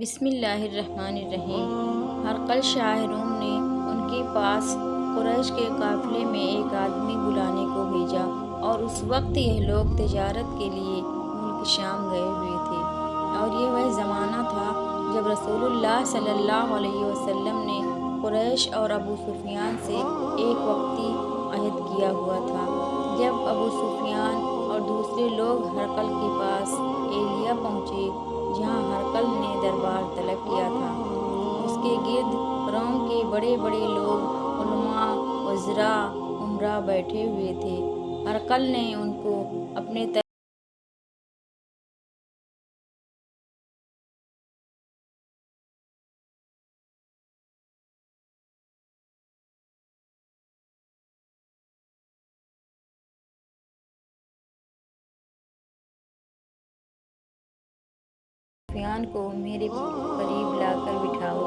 بسم اللہ الرحمن الرحیم۔ ہرقل شاہ روم نے ان کے پاس قریش کے قافلے میں ایک آدمی بلانے کو بھیجا اور اس وقت یہ لوگ تجارت کے لیے ملک شام گئے ہوئے تھے، اور یہ وہ زمانہ تھا جب رسول اللہ صلی اللہ علیہ وسلم نے قریش اور ابو سفیان سے ایک وقتی عہد کیا ہوا تھا۔ جب ابو سفیان اور دوسرے لوگ ہرقل کے پاس ایلیا پہنچے، جہاں ہرقل نے دربار طلب کیا تھا، اس کے گرد روم کے بڑے بڑے لوگ، علماء، وزراء، امراء بیٹھے ہوئے تھے۔ ہرقل نے ان کو اپنے سفیان کو میرے قریب لا کر بٹھاؤ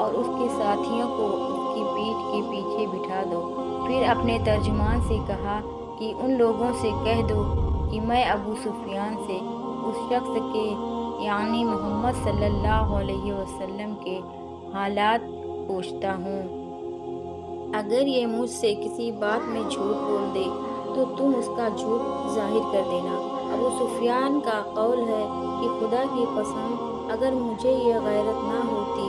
اور اس کے ساتھیوں کو اس کی پیٹھ کے پیچھے بٹھا دو۔ پھر اپنے ترجمان سے کہا کہ ان لوگوں سے کہہ دو کہ میں ابو سفیان سے اس شخص کے یعنی محمد صلی اللہ علیہ وسلم کے حالات پوچھتا ہوں۔ اگر یہ مجھ سے کسی بات میں جھوٹ بول دے تو تم اس کا جھوٹ ظاہر کر دینا۔ ابو سفیان کا قول ہے کہ خدا کی قسم، اگر مجھے یہ غیرت نہ ہوتی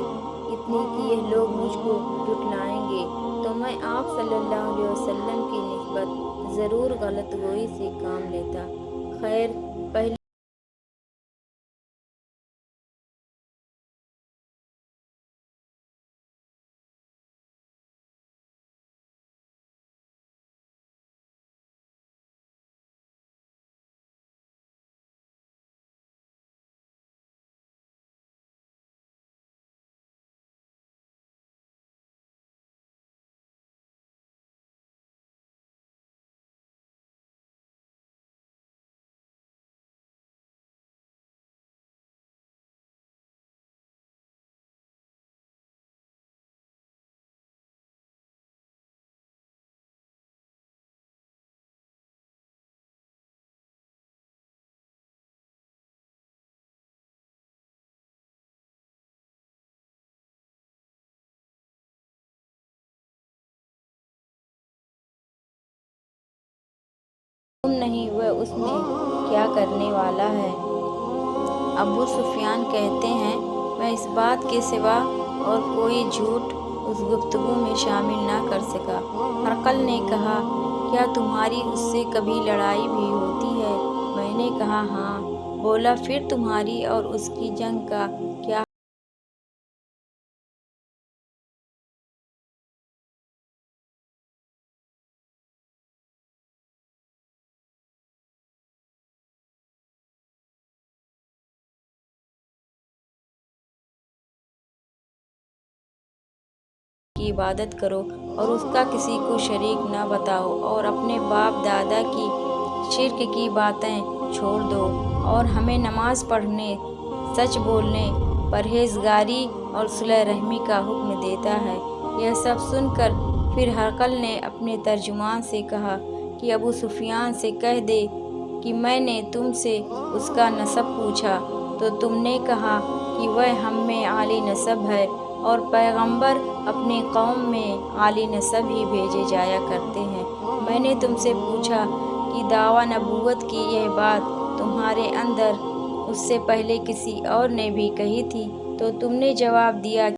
اتنی کہ یہ لوگ مجھ کو جھٹلائیں گے تو میں آپ صلی اللہ علیہ وسلم کی نسبت ضرور غلط گوئی سے کام لیتا۔ خیر، پہلے تم نہیں، وہ اس میں کیا کرنے والا ہے؟ ابو سفیان کہتے ہیں، میں اس بات کے سوا اور کوئی جھوٹ اس گفتگو میں شامل نہ کر سکا۔ ہرقل نے کہا، کیا تمہاری اس سے کبھی لڑائی بھی ہوتی ہے؟ میں نے کہا، ہاں۔ بولا، پھر تمہاری اور اس کی جنگ کا کیا کی عبادت کرو اور اس کا کسی کو شریک نہ بتاؤ، اور اپنے باپ دادا کی شرک کی باتیں چھوڑ دو، اور ہمیں نماز پڑھنے، سچ بولنے، پرہیزگاری اور صلہ رحمی کا حکم دیتا ہے۔ یہ سب سن کر پھر ہرقل نے اپنے ترجمان سے کہا کہ ابو سفیان سے کہہ دے کہ میں نے تم سے اس کا نسب پوچھا تو تم نے کہا کہ وہ ہم میں عالی نسب ہے، اور پیغمبر اپنی قوم میں عالی نسب ہی بھیجے جایا کرتے ہیں۔ میں نے تم سے پوچھا کہ دعویٰ نبوت کی یہ بات تمہارے اندر اس سے پہلے کسی اور نے بھی کہی تھی تو تم نے جواب دیا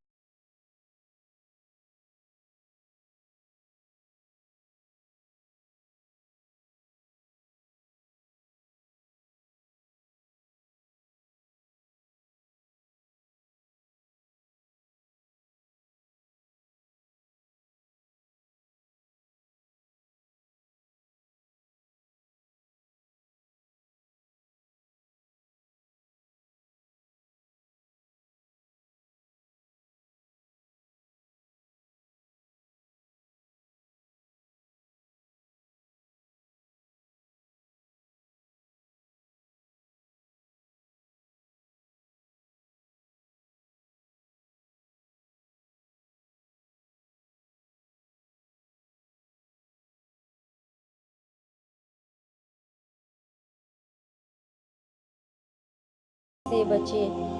سے بچے۔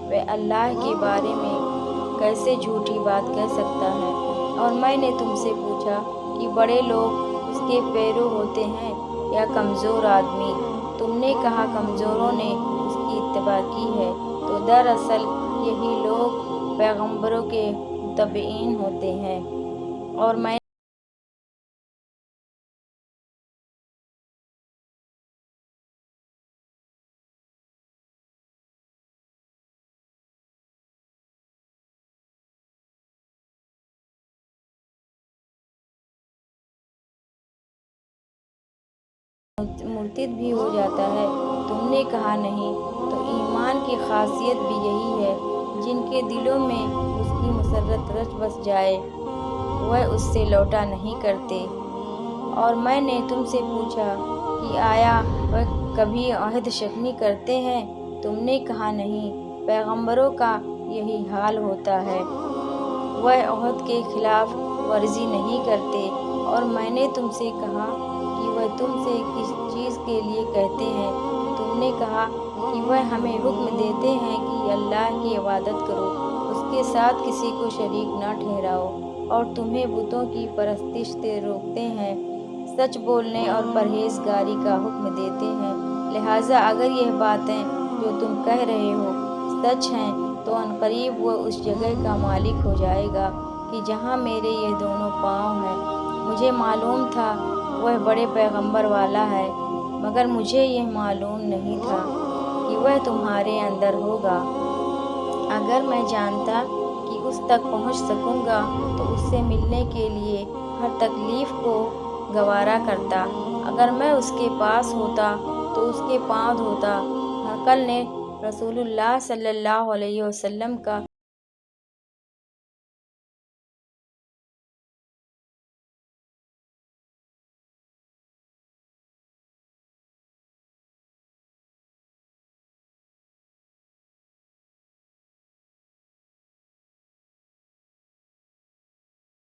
وہ اللہ کے بارے میں کیسے جھوٹی بات کہہ سکتا ہے؟ اور میں نے تم سے پوچھا کہ بڑے لوگ اس کے پیرو ہوتے ہیں یا کمزور آدمی؟ تم نے کہا کمزوروں نے اس کی اتباع کی ہے۔ تو دراصل یہی لوگ پیغمبروں کے متبعین ہوتے ہیں۔ اور میں مرتد بھی ہو جاتا ہے؟ تم نے کہا نہیں۔ تو ایمان کی خاصیت بھی یہی ہے، جن کے دلوں میں اس کی مسرت رچ بس جائے وہ اس سے لوٹا نہیں کرتے۔ اور میں نے تم سے پوچھا کہ آیا وہ کبھی عہد شکنی کرتے ہیں؟ تم نے کہا نہیں۔ پیغمبروں کا یہی حال ہوتا ہے، وہ عہد کے خلاف ورزی نہیں کرتے۔ اور میں نے تم سے کہا کہ وہ تم سے کس چیز کے لیے کہتے ہیں؟ تم نے کہا کہ وہ ہمیں حکم دیتے ہیں کہ اللہ کی عبادت کرو، اس کے ساتھ کسی کو شریک نہ ٹھہراؤ، اور تمہیں بتوں کی پرستش سے روکتے ہیں، سچ بولنے اور پرہیزگاری کا حکم دیتے ہیں۔ لہٰذا اگر یہ باتیں جو تم کہہ رہے ہو سچ ہیں تو عنقریب وہ اس جگہ کا مالک ہو جائے گا کہ جہاں میرے یہ دونوں پاؤں ہیں۔ مجھے معلوم تھا وہ بڑے پیغمبر والا ہے، مگر مجھے یہ معلوم نہیں تھا کہ وہ تمہارے اندر ہوگا۔ اگر میں جانتا کہ اس تک پہنچ سکوں گا تو اس سے ملنے کے لیے ہر تکلیف کو گوارا کرتا۔ اگر میں اس کے پاس ہوتا تو اس کے پاؤں دھوتا۔ ہرقل نے رسول اللہ صلی اللہ علیہ وسلم کا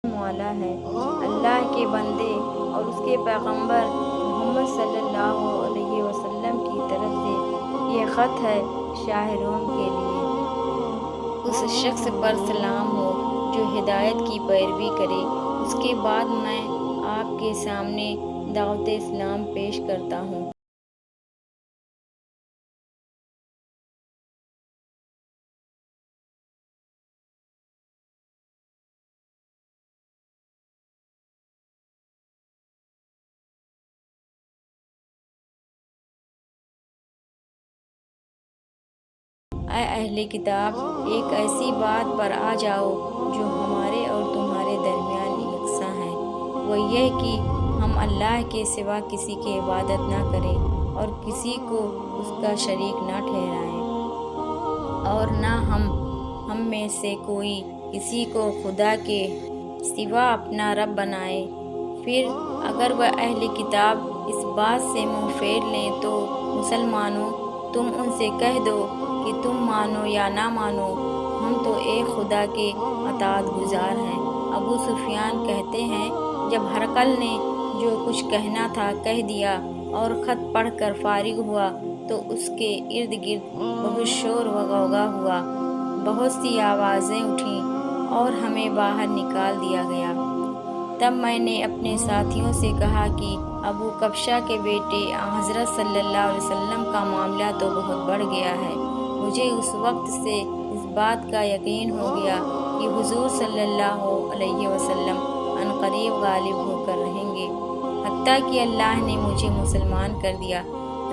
مولا ہے، اللہ کے بندے اور اس کے پیغمبر محمد صلی اللہ علیہ وسلم کی طرف سے یہ خط ہے شاہ روم کے لیے۔ اس شخص پر سلام ہو جو ہدایت کی پیروی کرے۔ اس کے بعد میں آپ کے سامنے دعوت اسلام پیش کرتا ہوں۔ اے اہل کتاب، ایک ایسی بات پر آ جاؤ جو ہمارے اور تمہارے درمیان یکساں ہے، وہ یہ کہ ہم اللہ کے سوا کسی کی عبادت نہ کریں اور کسی کو اس کا شریک نہ ٹھہرائیں، اور نہ ہم میں سے کوئی کسی کو خدا کے سوا اپنا رب بنائے۔ پھر اگر وہ اہل کتاب اس بات سے منہ پھیر لیں تو مسلمانوں، تم ان سے کہہ دو کہ تم مانو یا نہ مانو، ہم تو ایک خدا کے اطاعت گزار ہیں۔ ابو سفیان کہتے ہیں، جب ہرقل نے جو کچھ کہنا تھا کہہ دیا اور خط پڑھ کر فارغ ہوا تو اس کے ارد گرد بہت شور و غوغا ہوا، بہت سی آوازیں اٹھیں اور ہمیں باہر نکال دیا گیا۔ تب میں نے اپنے ساتھیوں سے کہا کہ ابو کبشہ کے بیٹے حضرت صلی اللہ علیہ وسلم کا معاملہ تو بہت بڑھ گیا ہے۔ مجھے اس وقت سے اس بات کا یقین ہو گیا کہ حضور صلی اللہ علیہ وسلم عنقریب غالب ہو کر رہیں گے، حتیٰ کہ اللہ نے مجھے مسلمان کر دیا۔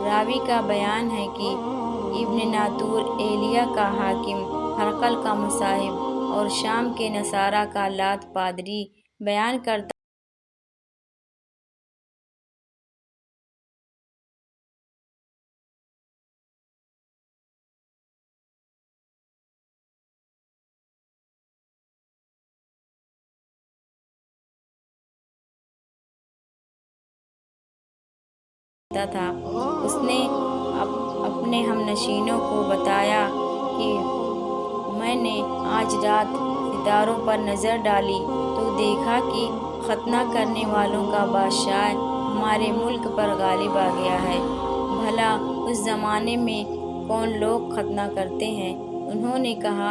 راوی کا بیان ہے کہ ابن ناطور ایلیہ کا حاکم، ہرقل کا مصاحب اور شام کے نصارہ کا لات پادری بیان کرتا تھا۔ اس نے اپنے ہم نشینوں کو بتایا کہ میں نے آج رات ستاروں پر نظر ڈالی تو دیکھا کہ ختنہ کرنے والوں کا بادشاہ ہمارے ملک پر غالب آ گیا ہے۔ بھلا اس زمانے میں کون لوگ ختنہ کرتے ہیں؟ انہوں نے کہا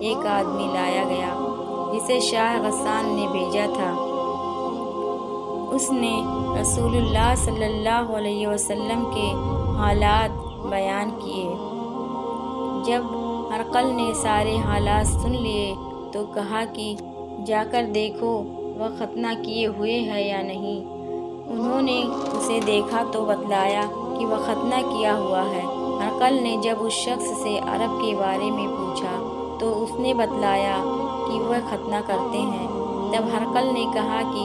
ایک آدمی لایا گیا جسے شاہ غسان نے بھیجا تھا۔ اس نے رسول اللہ صلی اللہ علیہ وسلم کے حالات بیان کیے۔ جب ہرقل نے سارے حالات سن لیے تو کہا کہ جا کر دیکھو وہ ختنہ کیے ہوئے ہے یا نہیں۔ انہوں نے اسے دیکھا تو بتلایا کہ وہ ختنہ کیا ہوا ہے۔ ہرقل نے جب اس شخص سے عرب کے بارے میں پوچھا تو اس نے بتلایا کہ وہ ختنہ کرتے ہیں۔ تب ہرقل نے کہا کہ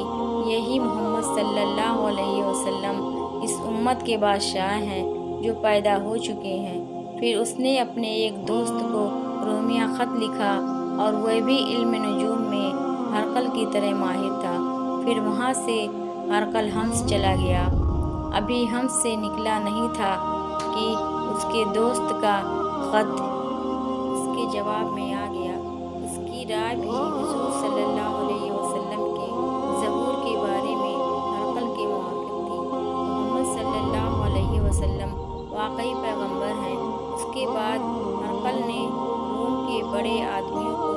یہی محمد صلی اللہ علیہ وسلم اس امت کے بادشاہ ہیں جو پیدا ہو چکے ہیں۔ پھر اس نے اپنے ایک دوست کو رومیہ خط لکھا اور وہ بھی علم نجوم میں ہرقل کی طرح ماہر تھا۔ پھر وہاں سے ہرقل حمص چلا گیا۔ ابھی حمص سے نکلا نہیں تھا کہ اس کے دوست کا خط اس کے جواب میں آ گیا۔ اس کی رائے بھی حضور صلی اللہ علیہ وسلم کے ظہور کے بارے میں ہرقل کے موافق تھی۔ محمد صلی اللہ علیہ وسلم واقعی پیغمبر ہیں۔ اس کے بعد ہرقل نے روم کے بڑے آدمیوں کو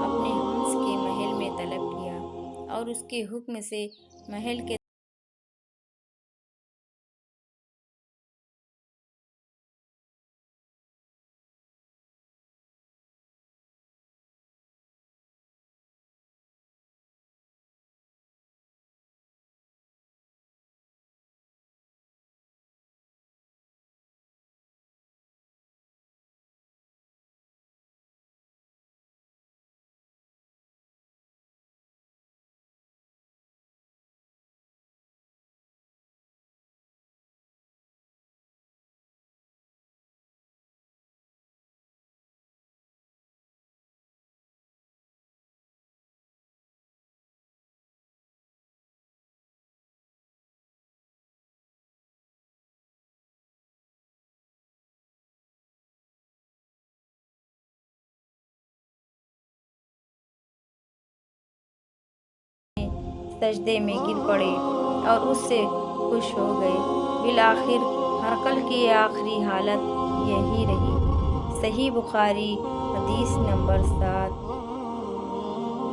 اپنے حمص کے محل میں طلب کیا اور اس کے حکم سے محل کے سجدے میں گر پڑے اور اس سے خوش ہو گئے۔ بالآخر ہرقل کی آخری حالت یہی رہی۔ صحیح بخاری حدیث نمبر 7۔